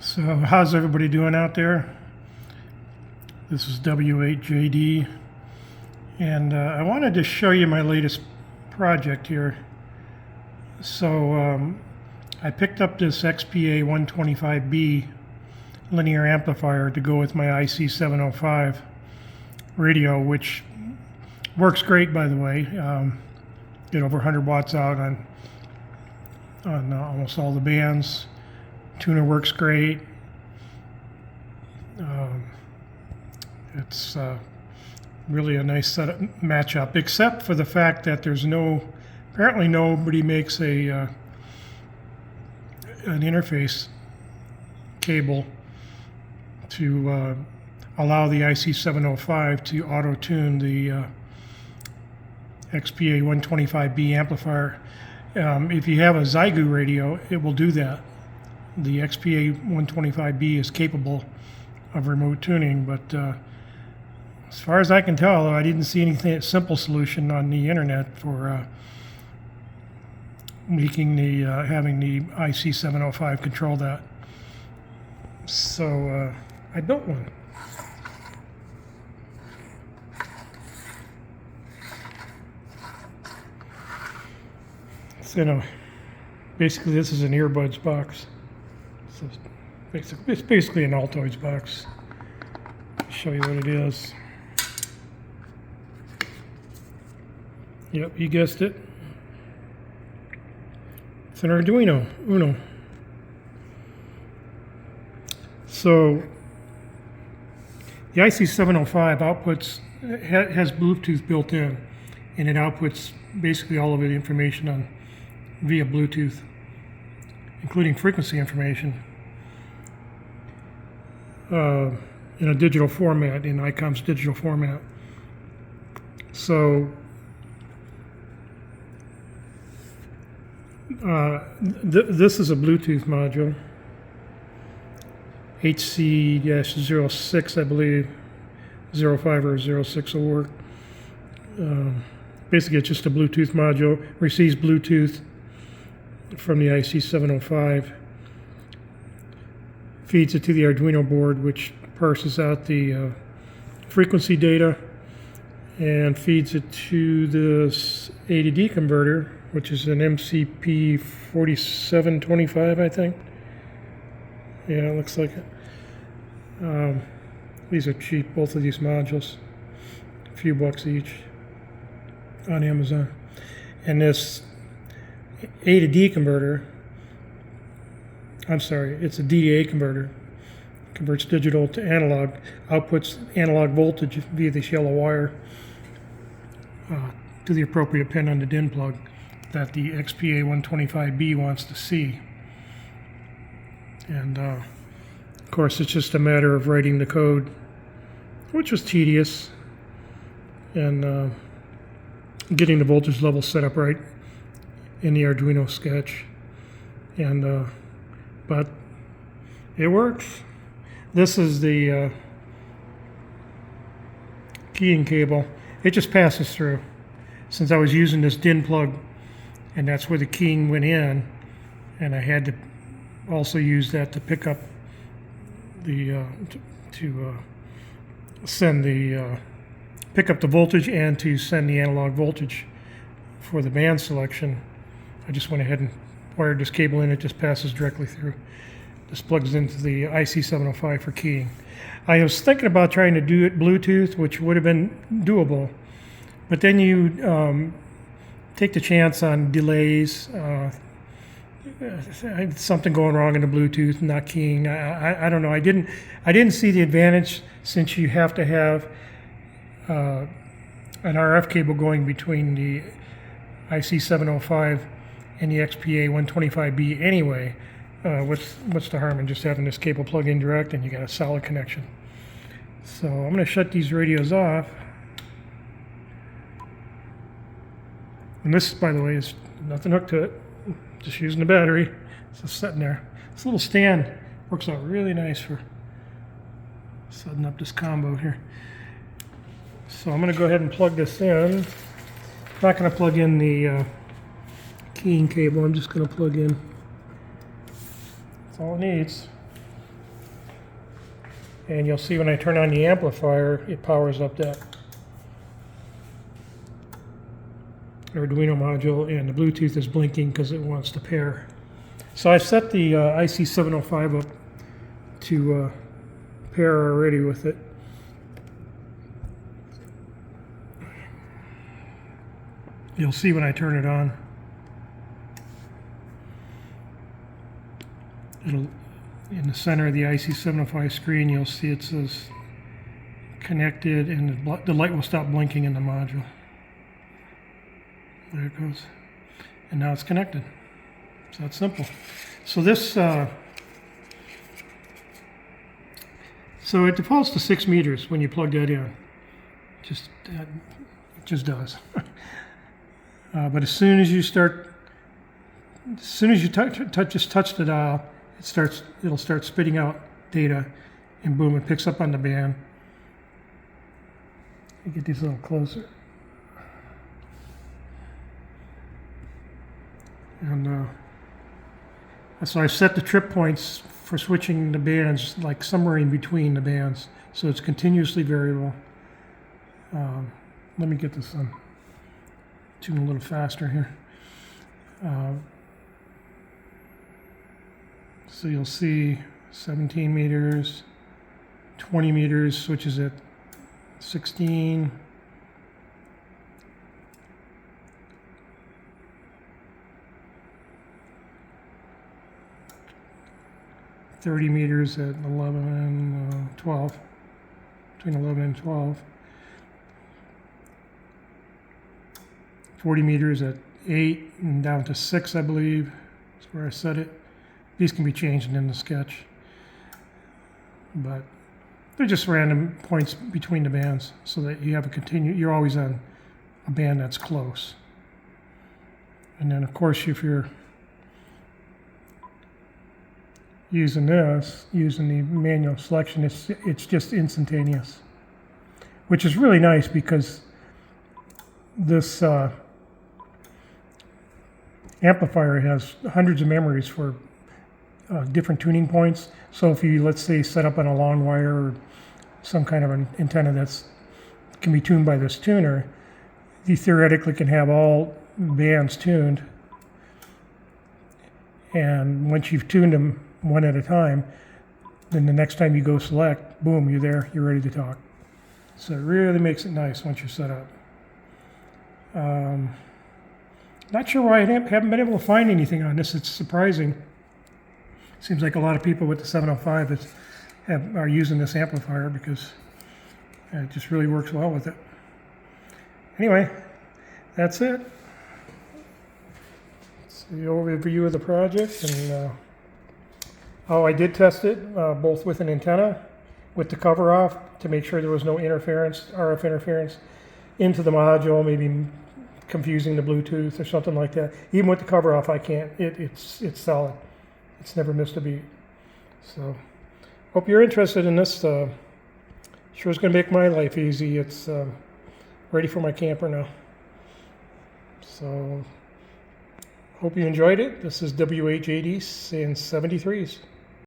So how's everybody doing out there? This is W8JD, and I wanted to show you my latest project here. So I picked up this XPA125B linear amplifier to go with my IC-705 radio, which works great, by the way. Get over 100 watts out on almost all the bands. Tuner works great. It's really a nice setup matchup, except for the fact that there's apparently nobody makes an interface cable to allow the IC-705 to auto-tune the XPA125B amplifier. If you have a Xiegu radio, it will do that. The XPA125B is capable of remote tuning, but as far as I can tell, I didn't see anything simple solution on the internet for having the IC-705 control that. So I built one. So basically this is an earbuds box. So it's basically an Altoids box. I'll show you what it is. Yep, you guessed it. It's an Arduino Uno. So the IC-705 outputs has Bluetooth built in, and it outputs basically all of the information via Bluetooth, including frequency information, in a digital format, in Icom's digital format. So this is a Bluetooth module, HC-06, I believe, 05 or 06 will work. Basically, it's just a Bluetooth module, receives Bluetooth from the IC-705, feeds it to the Arduino board, which parses out the frequency data and feeds it to this A to D converter, which is an MCP4725, I think. Yeah, it looks like it. These are cheap, both of these modules, a few bucks each on Amazon. And this A to D converter, I'm sorry, it's a DA converter, converts digital to analog, outputs analog voltage via this yellow wire to the appropriate pin on the DIN plug that the XPA125B wants to see. And of course, it's just a matter of writing the code, which was tedious, and getting the voltage level set up right in the Arduino sketch. And but it works. This is the keying cable. It just passes through. Since I was using this DIN plug, and that's where the keying went in, and I had to also use that to pick up the pick up the voltage and to send the analog voltage for the band selection. I just went ahead and wired this cable in. It just passes directly through. This plugs into the IC-705 for keying. I was thinking about trying to do it Bluetooth, which would have been doable, but then you take the chance on delays, something going wrong in the Bluetooth, not keying. I don't know. I didn't see the advantage, since you have to have an RF cable going between the IC-705 and the XPA125B anyway. What's the harm in just having this cable plug in direct and you got a solid connection? So I'm going to shut these radios off. And this, by the way, is nothing hooked to it. Just using the battery. It's just sitting there. This little stand works out really nice for setting up this combo here. So I'm going to go ahead and plug this in. I'm not going to plug in the keying cable. I'm just going to plug in. That's all it needs. And you'll see when I turn on the amplifier, it powers up that Arduino module, and the Bluetooth is blinking because it wants to pair. So I set the IC-705 up to pair already with it. You'll see when I turn it on, it'll, in the center of the IC-705 screen, you'll see it says connected, and the light will stop blinking in the module. There it goes. And now it's connected. So that's simple. So this, so it defaults to 6 meters when you plug that in. It just does. But as soon as you touch the dial, it'll start spitting out data, and boom, it picks up on the band. Let me get these a little closer. And so I've set the trip points for switching the bands like somewhere in between the bands, so it's continuously variable. Let me get this on. Tune a little faster here. So you'll see 17 meters, 20 meters switches at 16. 30 meters at 11 and 12, between 11 and 12. 40 meters at 8 and down to 6, I believe, is where I set it. These can be changed in the sketch, but they're just random points between the bands so that you have you're always on a band that's close. And then of course, if you're using the manual selection, it's just instantaneous, which is really nice because this amplifier has hundreds of memories for different tuning points. So if you, let's say, set up on a long wire or some kind of an antenna that's can be tuned by this tuner, you theoretically can have all bands tuned, and once you've tuned them one at a time, then the next time you go select, boom, you're there, you're ready to talk. So it really makes it nice once you're set up. Not sure why I haven't been able to find anything on this. It's surprising. Seems like a lot of people with the 705 are using this amplifier because it just really works well with it. Anyway, that's it. That's the overview of the project. And I did test it both with an antenna, with the cover off, to make sure there was no interference, RF interference, into the module, maybe confusing the Bluetooth or something like that. Even with the cover off, I can't. It's solid. It's never missed a beat. So, hope you're interested in this. Sure is going to make my life easy. It's ready for my camper now. So, hope you enjoyed it. This is W8JD saying 73s.